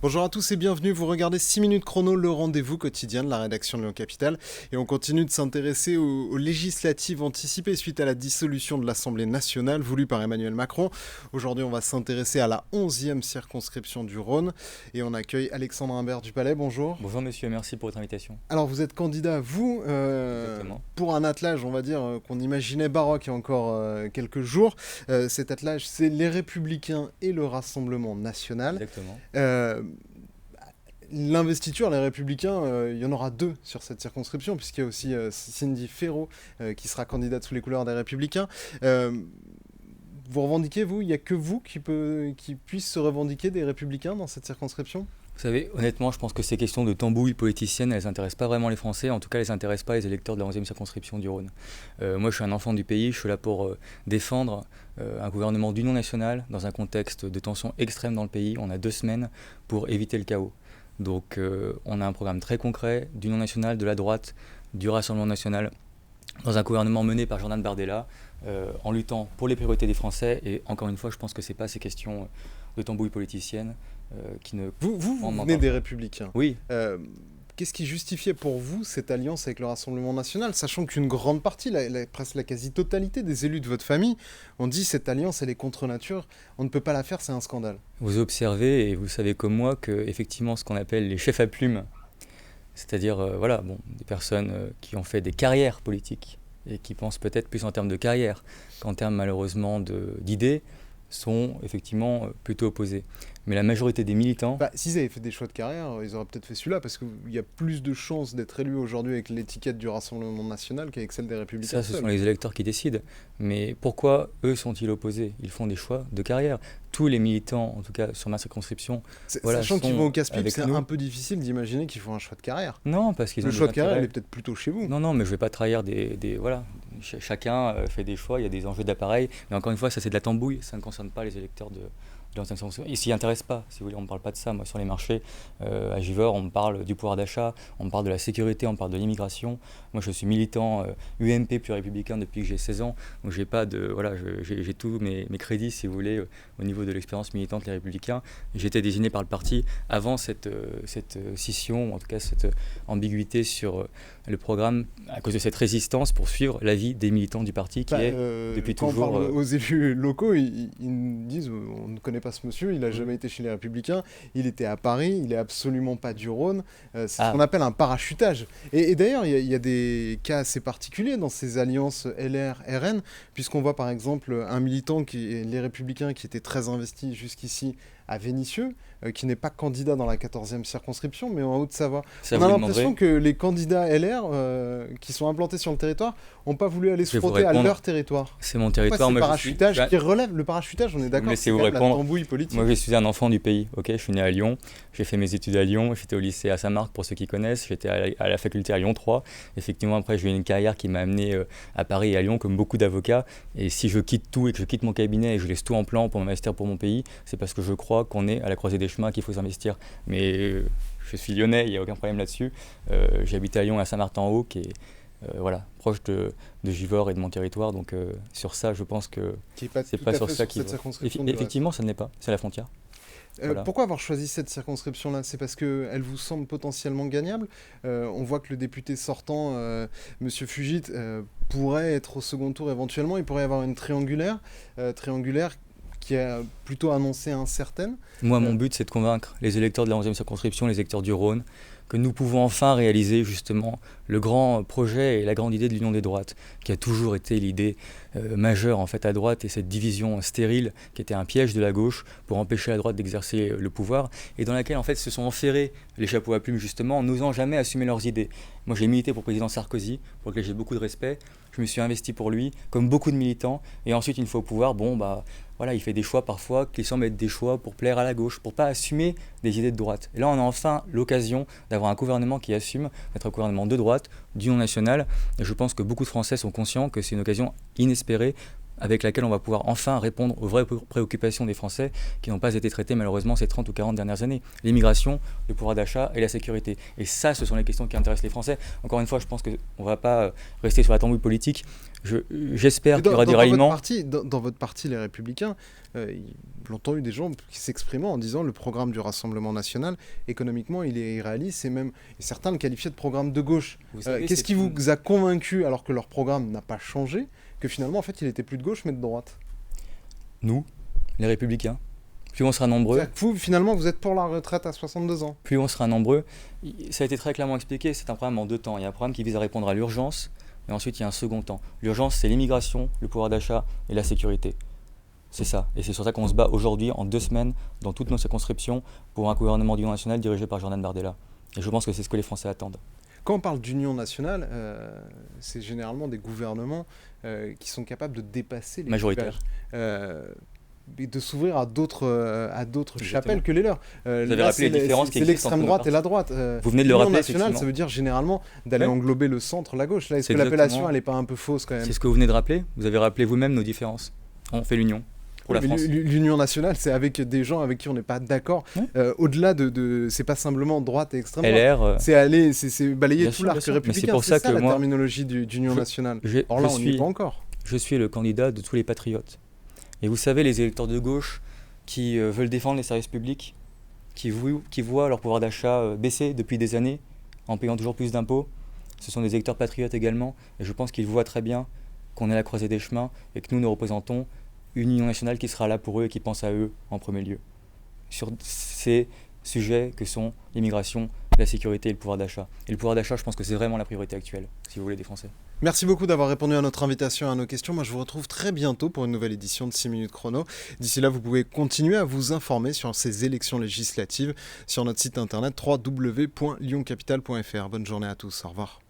Bonjour à tous et bienvenue, vous regardez 6 minutes chrono, le rendez-vous quotidien de la rédaction de Lyon Capital. Et on continue de s'intéresser aux législatives anticipées suite à la dissolution de l'Assemblée nationale voulue par Emmanuel Macron. Aujourd'hui, on va s'intéresser à la 11e circonscription du Rhône. Et on accueille Alexandre Imbert du Palais, bonjour. Bonjour monsieur, merci pour votre invitation. Alors vous êtes candidat, vous, pour un attelage, on va dire, qu'on imaginait baroque il y a encore quelques jours. Cet attelage, c'est les Républicains et le Rassemblement national. Exactement. L'investiture, les Républicains, il y en aura 2 sur cette circonscription, puisqu'il y a aussi Cindy Ferraud qui sera candidate sous les couleurs des Républicains. Vous revendiquez, vous, il n'y a que vous qui puisse se revendiquer des Républicains dans cette circonscription ? Vous savez, honnêtement, je pense que ces questions de tambouille politicienne, elles n'intéressent pas vraiment les Français. En tout cas, elles n'intéressent pas les électeurs de la 11e circonscription du Rhône. Moi, je suis un enfant du pays. Je suis là pour défendre un gouvernement d'union nationale dans un contexte de tension extrême dans le pays. On a 2 semaines pour éviter le chaos. Donc, on a un programme très concret d'union nationale, de la droite, du Rassemblement national, dans un gouvernement mené par Jordan Bardella, en luttant pour les priorités des Français. Et encore une fois, je pense que ce n'est pas ces questions de tambouille politicienne qui ne... Vous venez des Républicains. Oui. Qu'est-ce qui justifiait pour vous cette alliance avec le Rassemblement national, sachant qu'une grande partie, presque la quasi-totalité des élus de votre famille ont dit cette alliance, elle est contre nature, on ne peut pas la faire, c'est un scandale. Vous observez et vous savez comme moi que effectivement ce qu'on appelle les chefs à plumes, c'est-à-dire des personnes qui ont fait des carrières politiques et qui pensent peut-être plus en termes de carrière qu'en termes malheureusement d'idées, sont effectivement plutôt opposés. Mais la majorité des militants... S'ils avaient fait des choix de carrière, ils auraient peut-être fait celui-là, parce qu'il y a plus de chances d'être élu aujourd'hui avec l'étiquette du Rassemblement national qu'avec celle des Républicains. Ça, ce sont les électeurs qui décident. Mais pourquoi eux sont-ils opposés ? Ils font des choix de carrière. Tous les militants, en tout cas sur ma circonscription... Sachant qu'ils vont au casse-pipe, c'est un peu difficile d'imaginer qu'ils font un choix de carrière. Non, parce qu'ils ont le choix de carrière, il est peut-être plutôt chez vous. Non, mais je ne vais pas trahir chacun fait des choix, il y a des enjeux d'appareil. Mais encore une fois, ça c'est de la tambouille, ça ne concerne pas les électeurs de l'ancienne circonscription. Ils s'y intéressent pas, si vous voulez, on ne parle pas de ça. Moi, sur les marchés, à Givors, on me parle du pouvoir d'achat, on me parle de la sécurité, on me parle de l'immigration. Moi, je suis militant UMP puis républicain depuis que j'ai 16 ans. Donc, j'ai tous mes crédits, si vous voulez, au niveau de l'expérience militante Les Républicains. J'étais désigné par le parti avant cette scission, en tout cas cette ambiguïté sur le programme, à cause de cette résistance pour suivre l'avis des militants du parti qui est depuis toujours... Quand on parle aux élus locaux, ils nous disent on ne connaît pas ce monsieur, il n'a jamais été chez les Républicains, il était à Paris, il n'est absolument pas du Rhône. C'est ce qu'on appelle un parachutage. Et d'ailleurs, il y a des cas assez particuliers dans ces alliances LR-RN, puisqu'on voit par exemple un militant les Républicains qui était très investi jusqu'ici à Vénissieux, qui n'est pas candidat dans la 14e circonscription, mais en Haute-Savoie. On a l'impression que les candidats LR qui sont implantés sur le territoire n'ont pas voulu aller se frotter à leur territoire. C'est mon territoire. C'est le parachutage qui relève. Le parachutage, on est d'accord, c'est la tambouille politique. Moi, je suis un enfant du pays. Je suis né à Lyon, j'ai fait mes études à Lyon, j'étais au lycée à Saint-Marc, pour ceux qui connaissent, j'étais à la faculté à Lyon 3. Effectivement, après, j'ai eu une carrière qui m'a amené à Paris et à Lyon, comme beaucoup d'avocats. Et si je quitte tout et que je quitte mon cabinet et que je laisse tout en plan pour m'investir pour mon pays, c'est parce que je crois qu'on est à la croisée des chemins, qu'il faut s'investir. Mais je suis lyonnais, il n'y a aucun problème là-dessus. J'ai habité à Lyon et à Saint-Martin-en-Haut, qui est proche de Givors et de mon territoire. Donc sur ça, je pense que c'est pas sur ça qu'il faut. Effectivement, ça ne l'est pas, c'est la frontière. Pourquoi avoir choisi cette circonscription-là ? C'est parce qu'elle vous semble potentiellement gagnable ? On voit que le député sortant, M. Fugit, pourrait être au second tour éventuellement. Il pourrait y avoir une triangulaire qui est plutôt annoncée incertaine. Moi, mon but, c'est de convaincre les électeurs de la 11e circonscription, les électeurs du Rhône, que nous pouvons enfin réaliser justement le grand projet et la grande idée de l'union des droites, qui a toujours été l'idée majeure en fait à droite, et cette division stérile qui était un piège de la gauche pour empêcher la droite d'exercer le pouvoir, et dans laquelle en fait se sont enferrés les chapeaux à plumes justement en n'osant jamais assumer leurs idées. Moi, j'ai milité pour le président Sarkozy, pour lequel j'ai beaucoup de respect. Je me suis investi pour lui, comme beaucoup de militants, et ensuite une fois au pouvoir, il fait des choix parfois qui semblent être des choix pour plaire à la gauche, pour pas assumer des idées de droite. Et là, on a enfin l'occasion d'avoir un gouvernement qui assume, d'être un gouvernement de droite, d'union nationale. Et je pense que beaucoup de Français sont conscients que c'est une occasion inespérée avec laquelle on va pouvoir enfin répondre aux vraies préoccupations des Français qui n'ont pas été traitées malheureusement ces 30 ou 40 dernières années. L'immigration, le pouvoir d'achat et la sécurité. Et ça, ce sont les questions qui intéressent les Français. Encore une fois, je pense qu'on ne va pas rester sur la tambouille politique. J'espère qu'il y aura des ralliements. Dans votre parti, les Républicains, longtemps eu des gens qui s'exprimaient en disant le programme du Rassemblement national, économiquement, il est irréaliste, et certains le qualifiaient de programme de gauche. Qu'est-ce qui vous a convaincu, alors que leur programme n'a pas changé, que finalement, en fait, il était plus de gauche, mais de droite? Nous, les Républicains. Plus on sera nombreux. Vous, finalement, vous êtes pour la retraite à 62 ans. Plus on sera nombreux. Ça a été très clairement expliqué, c'est un programme en 2 temps. Il y a un programme qui vise à répondre à l'urgence, et ensuite il y a un second temps. L'urgence, c'est l'immigration, le pouvoir d'achat et la sécurité. C'est ça. Et c'est sur ça qu'on se bat aujourd'hui, en 2 semaines, dans toutes nos circonscriptions, pour un gouvernement d'union nationale dirigé par Jordan Bardella. Et je pense que c'est ce que les Français attendent. Quand on parle d'union nationale, c'est généralement des gouvernements qui sont capables de dépasser les majoritaires. Et de s'ouvrir à d'autres chapelles que les leurs. Vous avez rappelé les différences qui existent l'extrême droite et la droite. Vous venez de le rappeler, nationale, ça veut dire généralement d'aller englober le centre, la gauche. Là, est-ce que l'appellation, elle n'est pas un peu fausse quand même? C'est ce que vous venez de rappeler. Vous avez rappelé vous-même nos différences. On fait l'union pour la France. L'union nationale, c'est avec des gens avec qui on n'est pas d'accord. Au-delà c'est pas simplement droite et extrême droite. C'est balayer tout l'arc républicain. C'est ça la terminologie d'union nationale. Or là, on n'y est pas encore. Je suis le candidat de tous les patriotes. Et vous savez, les électeurs de gauche qui veulent défendre les services publics, qui voient leur pouvoir d'achat baisser depuis des années en payant toujours plus d'impôts, ce sont des électeurs patriotes également. Et je pense qu'ils voient très bien qu'on est à la croisée des chemins et que nous représentons une union nationale qui sera là pour eux et qui pense à eux en premier lieu. Sur ces sujets que sont l'immigration, la sécurité et le pouvoir d'achat. Et le pouvoir d'achat, je pense que c'est vraiment la priorité actuelle, si vous voulez, des Français. Merci beaucoup d'avoir répondu à notre invitation et à nos questions. Moi, je vous retrouve très bientôt pour une nouvelle édition de 6 minutes chrono. D'ici là, vous pouvez continuer à vous informer sur ces élections législatives sur notre site internet www.lyoncapital.fr. Bonne journée à tous. Au revoir.